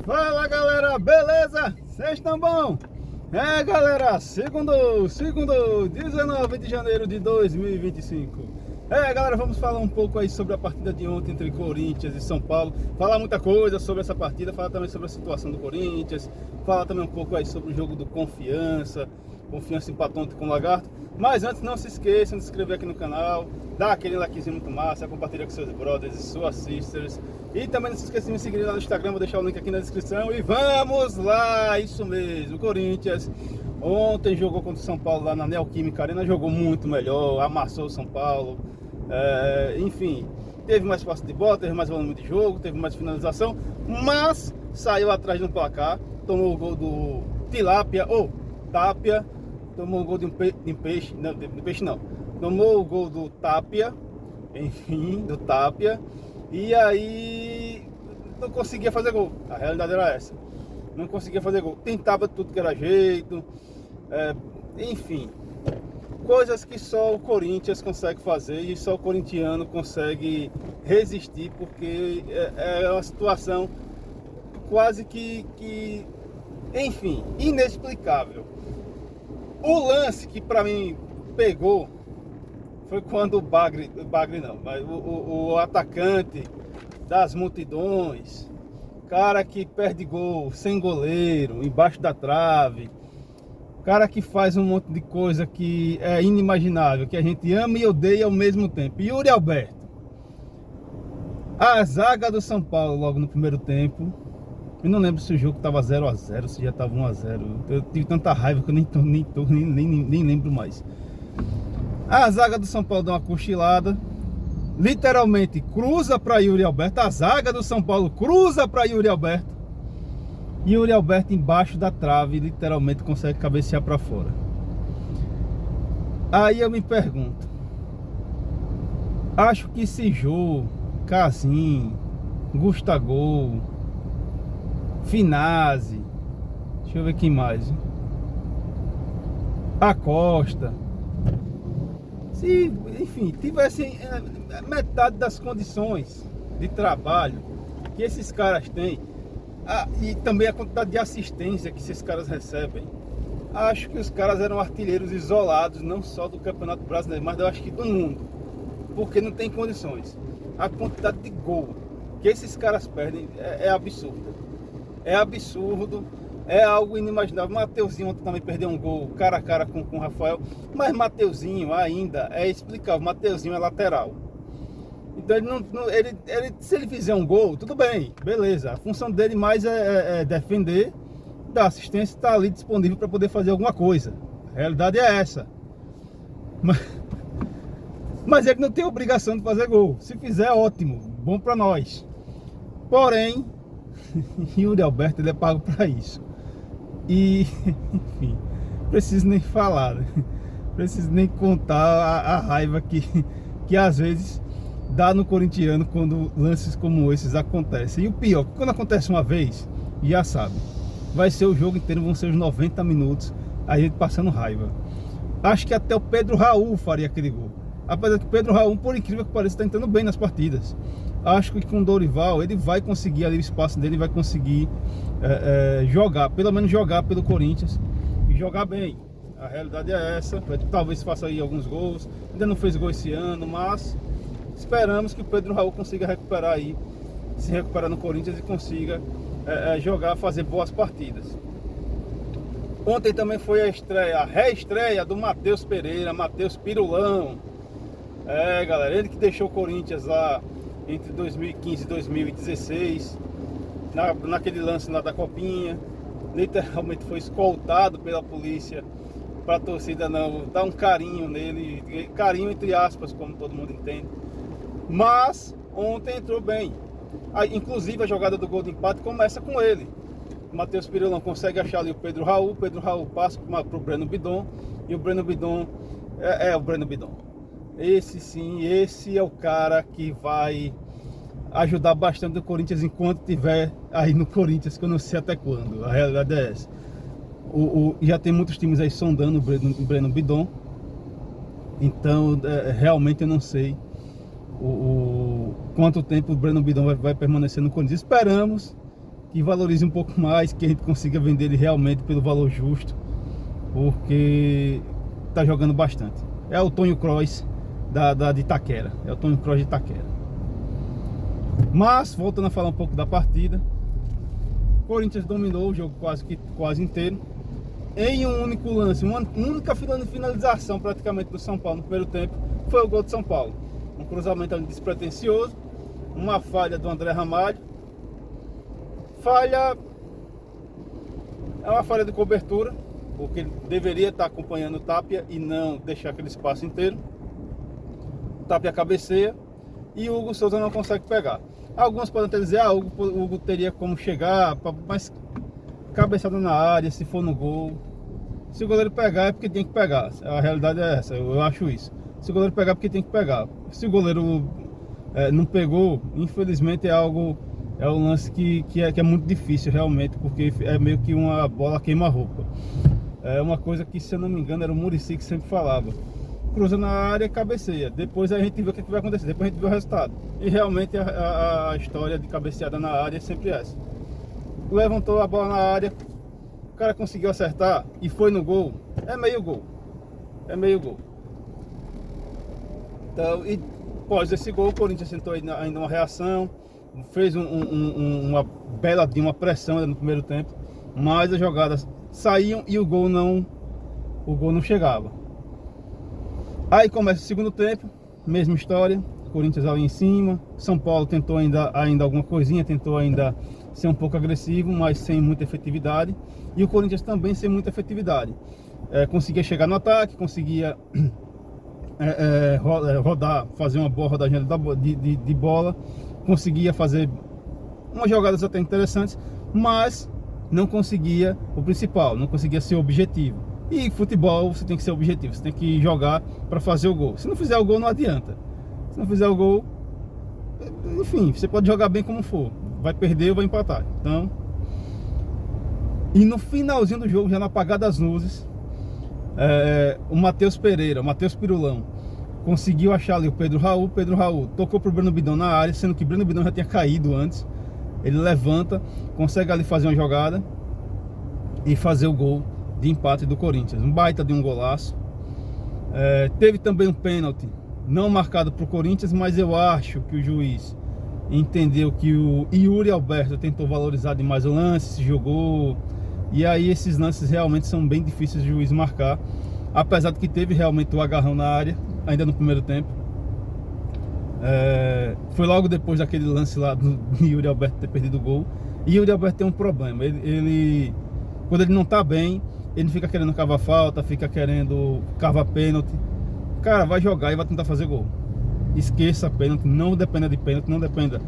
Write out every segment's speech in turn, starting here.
Fala galera, beleza? Vocês estão bom? Galera, segundo 19 de janeiro de 2025. Galera, vamos falar um pouco aí sobre a partida de ontem entre Corinthians e São Paulo. Falar muita coisa sobre essa partida, falar também sobre a situação do Corinthians, falar também um pouco aí sobre o jogo do Confiança empatou ontem com o Lagarto. Mas antes, não se esqueçam de se inscrever aqui no canal, dar aquele likezinho muito massa, compartilhar com seus brothers e suas sisters. E também não se esqueçam de me seguir lá no Instagram, vou deixar o link aqui na descrição. E vamos lá, isso mesmo, o Corinthians ontem jogou contra o São Paulo lá na Neoquímica Arena, jogou muito melhor, amassou o São Paulo. Enfim, teve mais posse de bola, teve mais volume de jogo, teve mais finalização, mas saiu atrás no placar, tomou o gol do Tapia, tomou o gol de peixe, não, tomou o gol do Tapia, enfim, do Tapia, e aí não conseguia fazer gol, a realidade era essa, não conseguia fazer gol, tentava tudo que era jeito, enfim, coisas que só o Corinthians consegue fazer e só o corintiano consegue resistir, porque é uma situação quase que enfim, inexplicável. O lance que pra mim pegou foi quando o Bagre não, mas o atacante das multidões, cara que perde gol sem goleiro, embaixo da trave, cara que faz um monte de coisa que é inimaginável, que a gente ama e odeia ao mesmo tempo. Yuri Alberto. A zaga do São Paulo logo no primeiro tempo, eu não lembro se o jogo estava 0 a 0, se já estava 1 a 0. Eu tive tanta raiva que eu nem lembro mais. A zaga do São Paulo deu uma cochilada, literalmente cruza para Yuri Alberto. A zaga do São Paulo cruza para Yuri Alberto. Yuri Alberto embaixo da trave, literalmente consegue cabecear para fora. Aí eu me pergunto, acho que Sijô, Casim, Gustavo, Finazzi, deixa eu ver quem mais, Acosta, se, enfim, tivessem metade das condições de trabalho que esses caras têm, e também a quantidade de assistência que esses caras recebem, acho que os caras eram artilheiros isolados, não só do Campeonato Brasileiro, mas eu acho que do mundo, porque não tem condições. A quantidade de gol que esses caras perdem é absurda. É absurdo, é algo inimaginável. Mateuzinho ontem também perdeu um gol cara a cara com o Rafael, mas Mateuzinho ainda é explicável. Mateuzinho é lateral, então ele se ele fizer um gol, tudo bem, beleza. A função dele mais é defender, dar assistência, estar ali disponível para poder fazer alguma coisa. A realidade é essa. Mas ele não tem obrigação de fazer gol. Se fizer, ótimo, bom para nós. Porém, Yuri Alberto, ele é pago para isso. E, enfim, preciso nem falar, né? Preciso nem contar a raiva que às vezes dá no corintiano quando lances como esses acontecem. E o pior, quando acontece uma vez, já sabe, vai ser o jogo inteiro, vão ser os 90 minutos a gente passando raiva. Acho que até o Pedro Raul faria aquele gol. Apesar que o Pedro Raul, por incrível que pareça, está entrando bem nas partidas. Acho que com o Dorival ele vai conseguir ali o espaço dele, vai conseguir jogar, pelo menos jogar pelo Corinthians e jogar bem. A realidade é essa. Talvez faça aí alguns gols. Ainda não fez gol esse ano, mas esperamos que o Pedro Raul consiga recuperar aí, se recuperar no Corinthians e consiga jogar, fazer boas partidas. Ontem também foi a reestreia do Matheus Pereira, Matheus Pirulão. Galera, ele que deixou o Corinthians lá entre 2015 e 2016, naquele lance lá da Copinha, literalmente foi escoltado pela polícia para a torcida não dar um carinho nele, carinho entre aspas, como todo mundo entende. Mas ontem entrou bem. Inclusive a jogada do gol de empate começa com ele. O Matheus Pirulão consegue achar ali o Pedro Raul passa para o Breno Bidon, e o Breno Bidon o Breno Bidon. Esse é o cara que vai ajudar bastante o Corinthians enquanto estiver aí no Corinthians, que eu não sei até quando. A realidade é essa. Já tem muitos times aí sondando o Breno Bidon. Então, realmente eu não sei quanto tempo o Breno Bidon vai permanecer no Corinthians. Esperamos que valorize um pouco mais, que a gente consiga vender ele realmente pelo valor justo, porque tá jogando bastante. É o Tonho Kroos de Itaquera, é o Tonho Kroos de Itaquera. Mas, voltando a falar um pouco da partida, o Corinthians dominou o jogo quase inteiro, em um único lance, uma única finalização praticamente do São Paulo no primeiro tempo, foi o gol de São Paulo. Um cruzamento ali despretensioso, uma falha do André Ramalho, é uma falha de cobertura, porque ele deveria estar acompanhando o Tapia e não deixar aquele espaço inteiro. O Tapia cabeceia e o Hugo Souza não consegue pegar. Alguns podem até dizer, o Hugo teria como chegar, mas cabeçada na área, se for no gol. Se o goleiro pegar é porque tem que pegar. A realidade é essa, eu acho isso. Se o goleiro pegar é porque tem que pegar. Se o goleiro não pegou, infelizmente é um lance que é muito difícil realmente, porque é meio que uma bola queima-roupa. É uma coisa que, se eu não me engano, era o Muricy que sempre falava: cruza na área e cabeceia, depois a gente vê o que vai acontecer, depois a gente vê o resultado. E realmente a história de cabeceada na área é sempre essa. Levantou a bola na área, o cara conseguiu acertar e foi no gol, é meio gol. Então, e após esse gol, o Corinthians tentou ainda uma reação, fez uma bela pressão no primeiro tempo, mas as jogadas saíam e o gol não chegava. Aí começa o segundo tempo, mesma história, Corinthians ali em cima, São Paulo tentou ainda alguma coisinha, tentou ainda ser um pouco agressivo, mas sem muita efetividade, e o Corinthians também sem muita efetividade. Conseguia chegar no ataque, conseguia rodar, fazer uma boa rodagem de bola, conseguia fazer umas jogadas até interessantes, mas não conseguia o principal, não conseguia ser objetivo. E futebol você tem que ser objetivo, você tem que jogar para fazer o gol. Se não fizer o gol, não adianta. Se não fizer o gol, enfim, você pode jogar bem como for, vai perder ou vai empatar. Então, e no finalzinho do jogo, já no apagar das luzes, o Matheus Pirulão, conseguiu achar ali o Pedro Raul tocou pro Breno Bidon na área, sendo que Breno Bidon já tinha caído antes. Ele levanta, consegue ali fazer uma jogada e fazer o gol de empate do Corinthians. Um baita de um golaço. Teve também um pênalti não marcado para o Corinthians, mas eu acho que o juiz entendeu que o Yuri Alberto tentou valorizar demais o lance, se jogou. E aí esses lances realmente são bem difíceis de juiz marcar, apesar de que teve realmente o agarrão na área ainda no primeiro tempo. Foi logo depois daquele lance lá do Yuri Alberto ter perdido o gol. E o Yuri Alberto tem um problema, ele quando ele não tá bem, ele fica querendo cavar falta, fica querendo cavar pênalti. Cara, vai jogar e vai tentar fazer gol. Esqueça pênalti, não dependa de pênalti, não dependa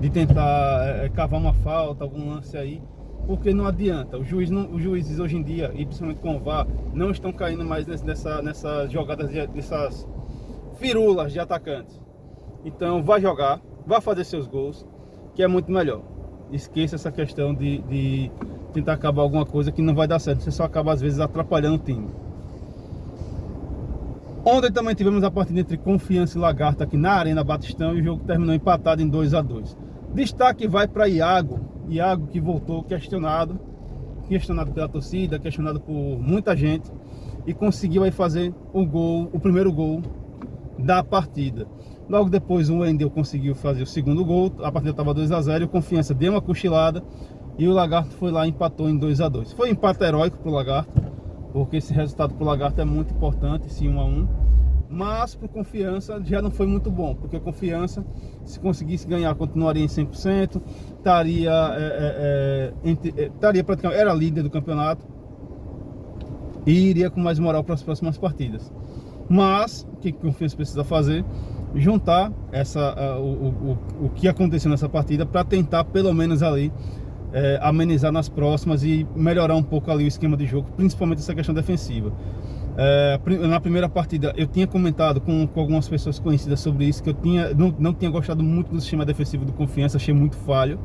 de tentar cavar uma falta, algum lance aí, porque não adianta. Os juízes hoje em dia, e principalmente com o VAR, não estão caindo mais nessas jogadas, dessas firulas de atacantes. Então vai jogar, vai fazer seus gols, que é muito melhor. Esqueça essa questão de tentar acabar alguma coisa que não vai dar certo. Você só acaba às vezes atrapalhando o time. Ontem também tivemos a partida entre Confiança e Lagarto aqui na Arena Batistão, e o jogo terminou empatado em 2-2. Destaque vai para Iago que voltou questionado pela torcida, questionado por muita gente, e conseguiu aí fazer o primeiro gol da partida. Logo depois o Wendel conseguiu fazer o segundo gol, a partida estava 2-0, e o Confiança deu uma cochilada e o Lagarto foi lá e empatou em 2-2. Foi um empate heróico para o Lagarto, porque esse resultado para o Lagarto é muito importante, esse 1-1. Mas para o Confiança já não foi muito bom, porque o Confiança, se conseguisse ganhar, continuaria em 100%, estaria praticamente, era líder do campeonato e iria com mais moral para as próximas partidas. Mas o que o Confiança precisa fazer? Juntar o que aconteceu nessa partida para tentar pelo menos ali amenizar nas próximas e melhorar um pouco ali o esquema de jogo, principalmente essa questão defensiva. Na primeira partida eu tinha comentado com algumas pessoas conhecidas sobre isso, que eu não tinha gostado muito do sistema defensivo do Confiança, achei muito falho,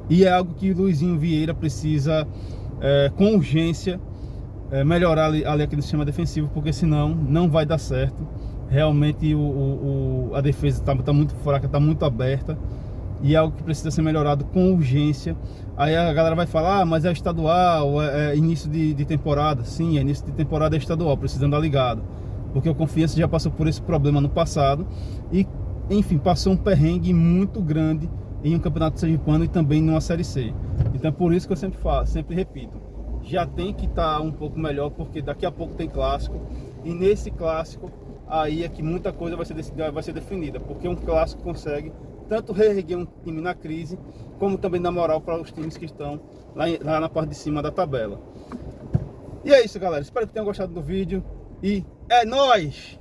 e é algo que o Luizinho Vieira precisa com urgência melhorar ali aquele sistema defensivo, porque senão não vai dar certo. Realmente a defesa está muito fraca, está muito aberta, e é algo que precisa ser melhorado com urgência. Aí a galera vai falar, mas é estadual, é início de temporada. Sim, é início de temporada, é estadual, precisando dar ligado, porque o Confiança já passou por esse problema no passado e, enfim, passou um perrengue muito grande em um campeonato sergipano e também numa Série C. Então é por isso que eu sempre falo, sempre repito, já tem que estar um pouco melhor, porque daqui a pouco tem clássico, e nesse clássico aí é que muita coisa vai ser definida, porque um clássico consegue tanto reerguer um time na crise, como também dar moral para os times que estão lá na parte de cima da tabela. E é isso, galera, espero que tenham gostado do vídeo e é nóis!